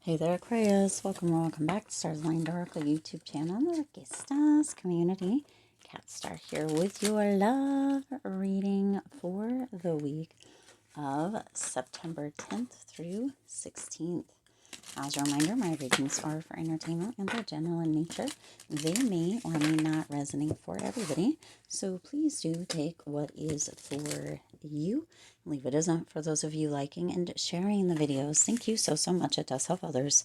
Hey there, Aquarius. Welcome or welcome back to Stars Line Oracle YouTube channel, the luckystars community. Cat Star here with your love reading for the week of September 10th through 16th. As a reminder, my readings are for entertainment and they're general in nature. They may or may not resonate for everybody, so please do take what is for you. Leave what isn't for those of you liking and sharing the videos. Thank you so much. It does help others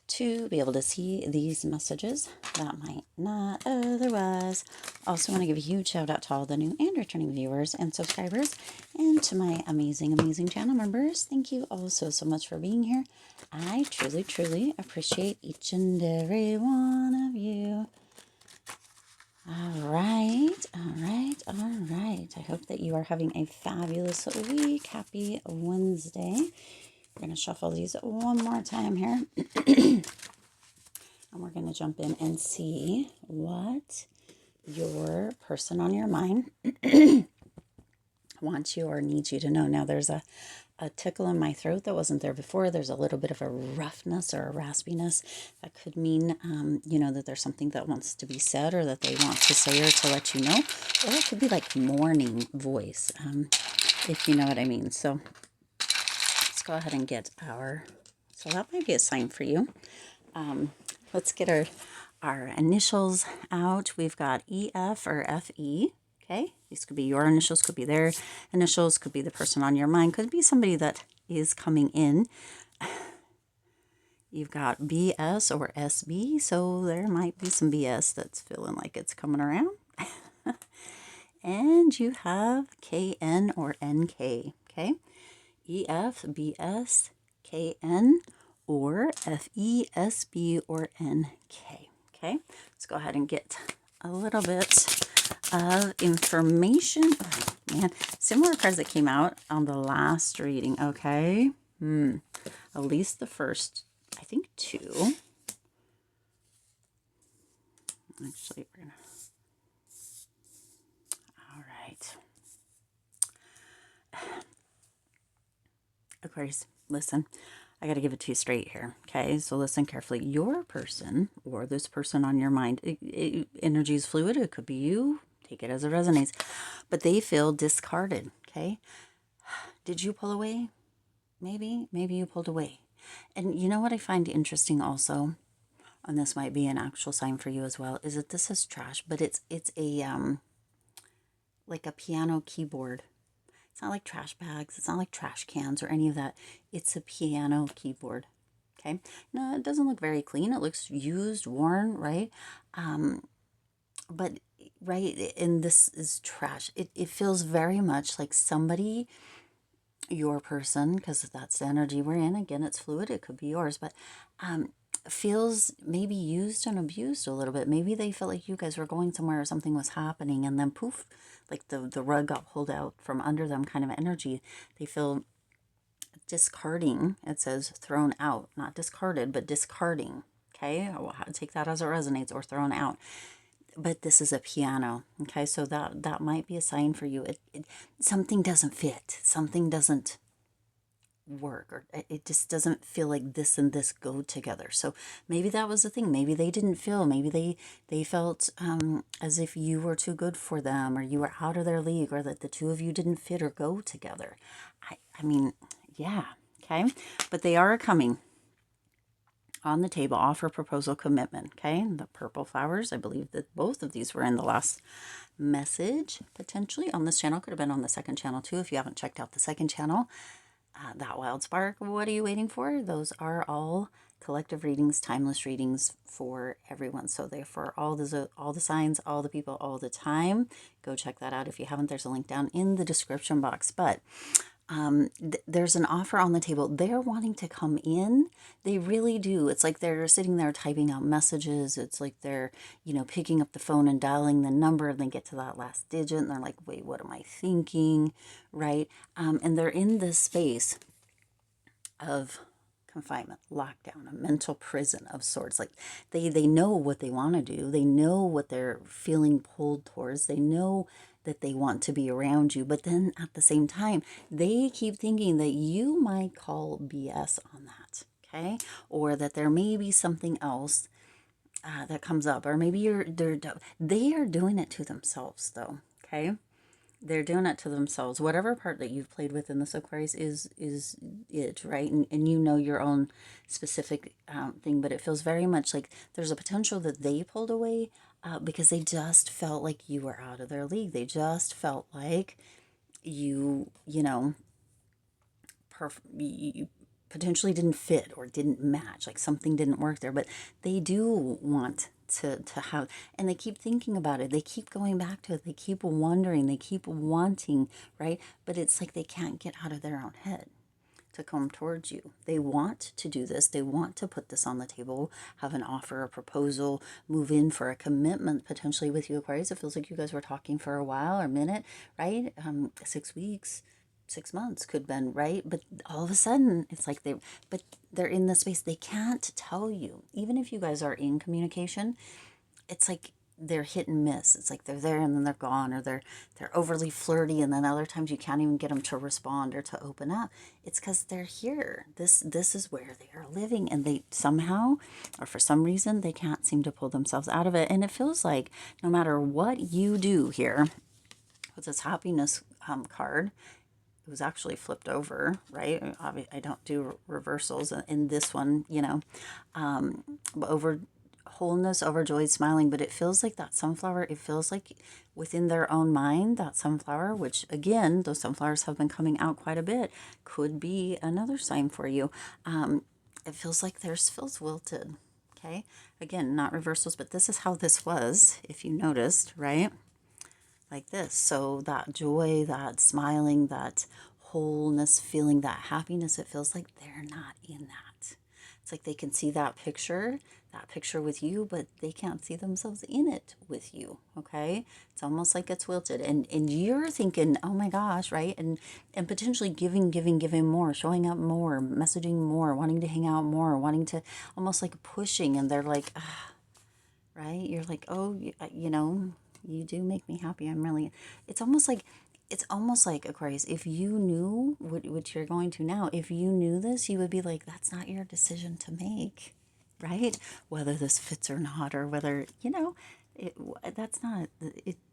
to be able to see these messages that might not otherwise. Also want to give a huge shout out to all the new and returning viewers and subscribers, and to my amazing channel members. Thank you all so much for being here. I truly appreciate each and every one of you. All right. I hope that you are having a fabulous week. Happy Wednesday. We're going to shuffle these one more time here. And we're going to jump in and see what your person on your mind wants you or needs you to know. Now, there's a tickle in my throat that wasn't there before. There's a little bit of a roughness or a raspiness. That could mean, that there's something that wants to be said or that they want to say or to let you know. Or it could be like morning voice, if you know what I mean. So let's go ahead and get so that might be a sign for you. Let's get our initials out. We've got EF or FE. Okay, these could be your initials, could be their initials, could be the person on your mind, could be somebody that is coming in. You've got BS or SB, so there might be some BS that's feeling like it's coming around. And you have KN or NK, okay? EF, BS, KN, or FESB or NK. Okay, let's go ahead and get a little bit of information. Oh, man, similar cards that came out on the last reading. Okay, at least the first, I think, two. Actually, we're gonna. All right, Aquarius, listen. I got to give it to you straight here, okay? So listen carefully. Your person, or this person on your mind, energy is fluid. It could be you. Take it as it resonates. But they feel discarded, okay? Did you pull away? Maybe you pulled away. And you know what I find interesting also, and this might be an actual sign for you as well, is that this is trash, but it's a, like a piano keyboard. It's not like trash bags. It's not like trash cans or any of that. It's a piano keyboard. Okay. No, it doesn't look very clean. It looks used, worn, right? But right, and this is trash. It feels very much like somebody, your person, because that's the energy we're in. Again, it's fluid. It could be yours, but feels maybe used and abused a little bit. Maybe they felt like you guys were going somewhere or something was happening, and then poof, like the rug got pulled out from under them kind of energy. They feel discarding. It says thrown out, not discarded, but discarding. Okay, I will take that as it resonates, or thrown out. But this is a piano. Okay, so that might be a sign for you. Something doesn't fit. Something doesn't work, or it just doesn't feel like this and this go together. So maybe that was the thing. Maybe they didn't feel, maybe they felt as if you were too good for them, or you were out of their league, or that the two of you didn't fit or go together. I mean, yeah, okay, but they are coming on the table. Offer, proposal, commitment. Okay, the purple flowers, I believe that both of these were in the last message, potentially on this channel. Could have been on the second channel too, if you haven't checked out the second channel. That wild spark, what are you waiting for? Those are all collective readings, timeless readings for everyone. So they're for all the signs, all the people, all the time. Go check that out if you haven't. There's a link down in the description box. But there's an offer on the table. They're wanting to come in. They really do. It's like they're sitting there typing out messages. It's like they're, picking up the phone and dialing the number, and they get to that last digit and they're like, wait, what am I thinking? Right? And they're in this space of confinement, lockdown, a mental prison of sorts. Like they know what they want to do. They know what they're feeling pulled towards. They know that they want to be around you, but then at the same time, they keep thinking that you might call BS on that. okay? Or that there may be something else that comes up, or maybe they are doing it to themselves, though, okay? They're doing it to themselves. Whatever part that you've played with in this Aquarius is it, right? And you know your own specific thing, but it feels very much like there's a potential that they pulled away because they just felt like you were out of their league. They just felt like you know, you potentially didn't fit or didn't match, like something didn't work there. But they do want to have, and they keep thinking about it, they keep going back to it, they keep wondering, they keep wanting, right? But it's like they can't get out of their own head to come towards you. They want to do this, they want to put this on the table, have an offer, a proposal, move in for a commitment potentially with you, Aquarius. It feels like you guys were talking for a while or a minute, right? 6 weeks, 6 months could have been, right? But all of a sudden it's like they're in the space, they can't tell you. Even if you guys are in communication, it's like they're hit and miss. It's like they're there and then they're gone, or they're overly flirty, and then other times you can't even get them to respond or to open up. It's because they're here. This is where they are living, and they somehow, or for some reason, they can't seem to pull themselves out of it. And it feels like no matter what you do here with this happiness card, it was actually flipped over, right? I don't do reversals in this one, you know, over wholeness, overjoyed, smiling. But it feels like that sunflower, it feels like within their own mind, that sunflower, which again, those sunflowers have been coming out quite a bit, could be another sign for you. It feels like theirs feels wilted, okay? Again, not reversals, but this is how this was, if you noticed, right? Like this. So that joy, that smiling, that wholeness feeling, that happiness, it feels like they're not in that. It's like they can see that picture with you, but they can't see themselves in it with you, okay? It's almost like it's wilted. And you're thinking, oh my gosh, right? And potentially giving more, showing up more, messaging more, wanting to hang out more, wanting to, almost like pushing, and they're like, ah, right? You're like, oh, you know, you do make me happy. I'm really, it's almost like Aquarius, if you knew what you're going to now, if you knew this, you would be like, that's not your decision to make, right? Whether this fits or not, or whether, you know, that's not,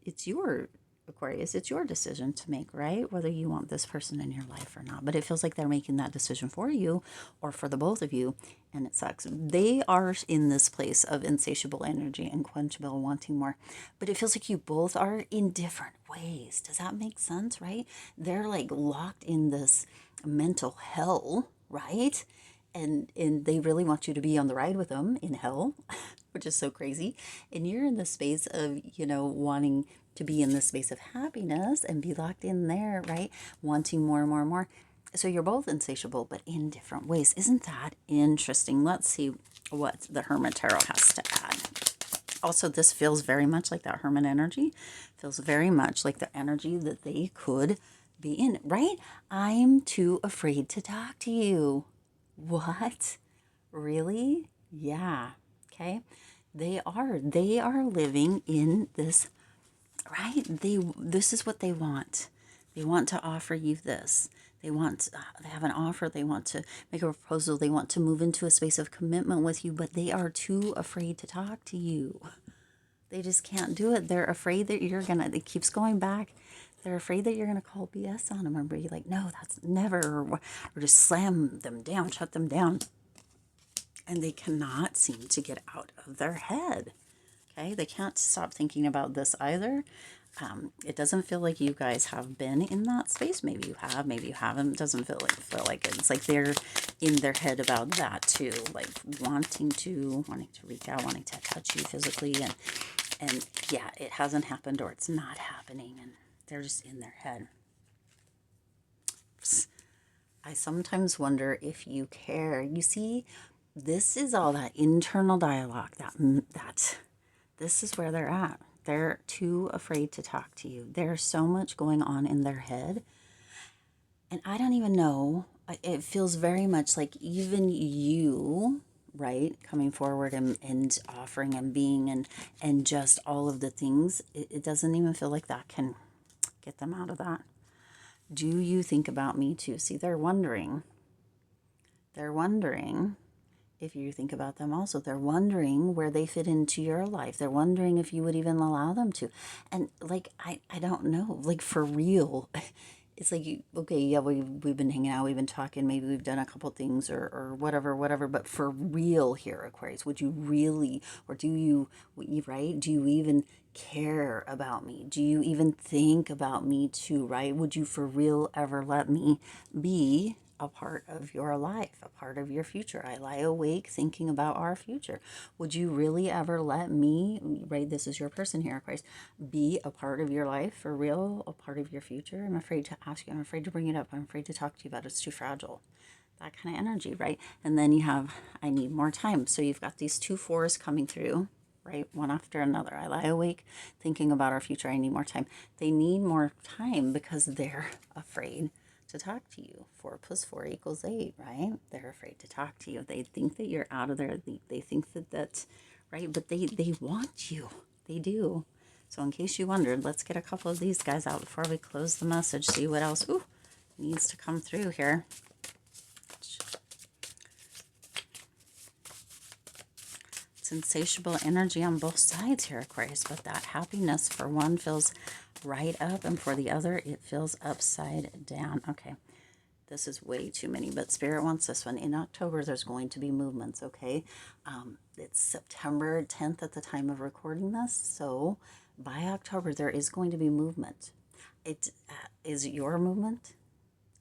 it's your Aquarius, it's your decision to make, right? Whether you want this person in your life or not. But it feels like they're making that decision for you, or for the both of you, and it sucks. They are in this place of insatiable energy, unquenchable, wanting more. But it feels like you both are in different ways. Does that make sense, right? They're like locked in this mental hell, right? And they really want you to be on the ride with them in hell, which is so crazy. And you're in the space of, you know, wanting to be in this space of happiness and be locked in there, right? Wanting more and more and more. So you're both insatiable, but in different ways. Isn't that interesting? Let's see what the Hermit Tarot has to add. Also, this feels very much like that Hermit energy. Feels very much like the energy that they could be in, right? I'm too afraid to talk to you. What? Really? Yeah. Okay. They are living in this, right? This is what they want. They want to offer you this. They have an offer. They want to make a proposal. They want to move into a space of commitment with you, but they are too afraid to talk to you. They just can't do it. They're afraid that it keeps going back. They're afraid that you're going to call BS on them and be like, no, that's never, or just slam them down, shut them down. And they cannot seem to get out of their head. Okay, they can't stop thinking about this either. It doesn't feel like you guys have been in that space. Maybe you have, maybe you haven't. It doesn't feel like it. It's like they're in their head about that too, like wanting to reach out, wanting to touch you physically, and yeah, it hasn't happened, or it's not happening, and they're just in their head. I sometimes wonder if you care. You see, this is all that internal dialogue, that this is where they're at. They're too afraid to talk to you. There's so much going on in their head. And I don't even know. It feels very much like even you, right, coming forward and offering and being and just all of the things, it doesn't even feel like that can get them out of that. Do you think about me too? See, they're wondering. They're wondering, if you think about them also. They're wondering where they fit into your life. They're wondering if you would even allow them to. And like, I don't know, like for real. It's like, okay, yeah, we've been hanging out, we've been talking, maybe we've done a couple things or whatever, but for real here, Aquarius, would you really, or do you, right? Do you even care about me? Do you even think about me too, right? Would you for real ever let me be a part of your life, a part of your future? I lie awake thinking about our future. Would you really ever let me, right? This is your person here, Aquarius, be a part of your life for real, a part of your future? I'm afraid to ask you. I'm afraid to bring it up. I'm afraid to talk to you about it. It's too fragile. That kind of energy, right? And then you have, I need more time. So you've got these 2 4s coming through, right? One after another. I lie awake thinking about our future. I need more time. They need more time because they're afraid to talk to you. 4 plus 4 equals 8, right? They're afraid to talk to you. They think that you're out of their league. They think that that's right, but they want you. They do. So in case you wondered, let's get a couple of these guys out before we close the message. See what else needs to come through here. It's insatiable energy on both sides here, Aquarius, but that happiness for one feels right up, and for the other, it feels upside down. Okay, this is way too many, but Spirit wants this one. In October, there's going to be movements, okay? It's September 10th at the time of recording this, so by October, there is going to be movement. Is it your movement?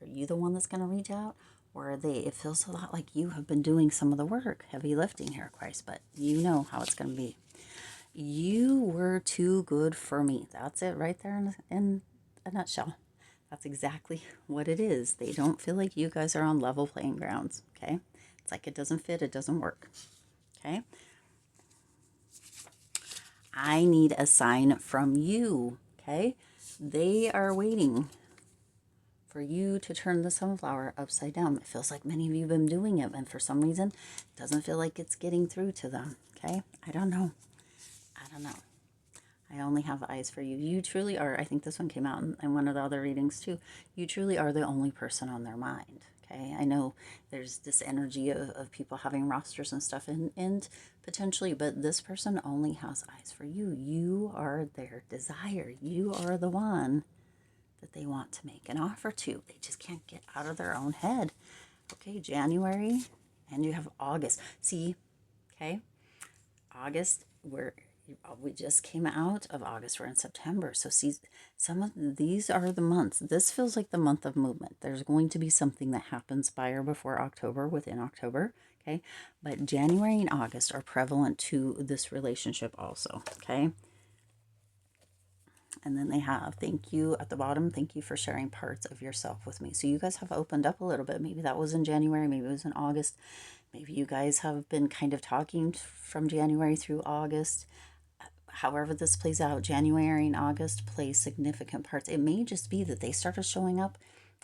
Are you the one that's going to reach out? Or are they? It feels a lot like you have been doing some of the work, heavy lifting here, Christ, but you know how it's going to be. You were too good for me. That's it right there in a nutshell. That's exactly what it is. They don't feel like you guys are on level playing grounds, okay? It's like it doesn't fit, it doesn't work, okay? I need a sign from you, okay? They are waiting for you to turn the sunflower upside down. It feels like many of you have been doing it, and for some reason, it doesn't feel like it's getting through to them, okay? I don't know. I only have eyes for you. You truly are, I think this one came out in one of the other readings too, you truly are the only person on their mind, okay? I know there's this energy of people having rosters and stuff, and potentially, but this person only has eyes for you. You are their desire. You are the one that they want to make an offer to. They just can't get out of their own head. Okay, January, and you have August. See, okay, August, we just came out of August. We're in September. So see, some of these are the months. This feels like the month of movement. There's going to be something that happens by or before October, within October, okay? But January and August are prevalent to this relationship also, okay? And then they have, thank you at the bottom. Thank you for sharing parts of yourself with me. So you guys have opened up a little bit. Maybe that was in January. Maybe it was in August. Maybe you guys have been kind of talking from January through August. However this plays out, January and August play significant parts. It may just be that they started showing up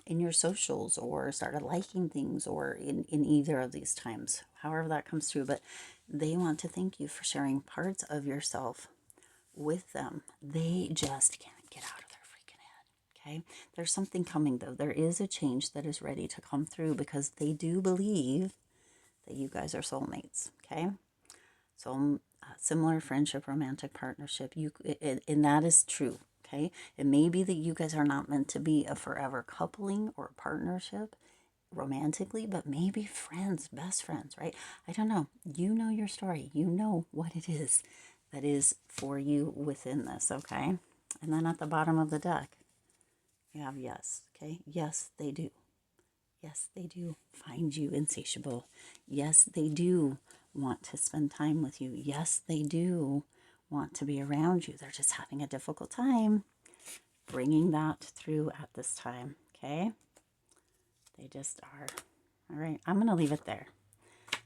in your socials or started liking things or in either of these times. However that comes through. But they want to thank you for sharing parts of yourself with them. They just can't get out of their freaking head, okay? There's something coming, though. There is a change that is ready to come through because they do believe that you guys are soulmates, okay? So similar friendship, romantic partnership, and that is true, okay? It may be that you guys are not meant to be a forever coupling or partnership romantically, but maybe friends, best friends, right? I don't know. You know your story. You know what it is that is for you within this, okay? And then at the bottom of the deck, you have yes, okay? Yes, they do. Yes, they do find you insatiable. Yes, they do want to spend time with you. Yes, they do want to be around you. They're just having a difficult time bringing that through at this time, okay? They just are. All right, I'm going to leave it there.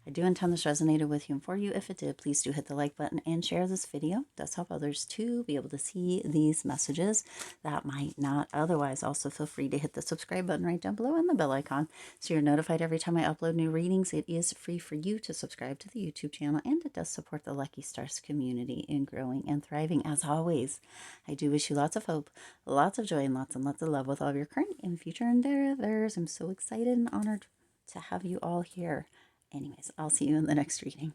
I do intend this resonated with you and for you. If it did, please do hit the like button and share this video. It does help others to be able to see these messages that might not otherwise. Also, feel free to hit the subscribe button right down below and the bell icon so you're notified every time I upload new readings. It is free for you to subscribe to the YouTube channel, and it does support the Lucky Stars community in growing and thriving. As always, I do wish you lots of hope, lots of joy, and lots of love with all of your current and future endeavors. I'm so excited and honored to have you all here. Anyways, I'll see you in the next reading.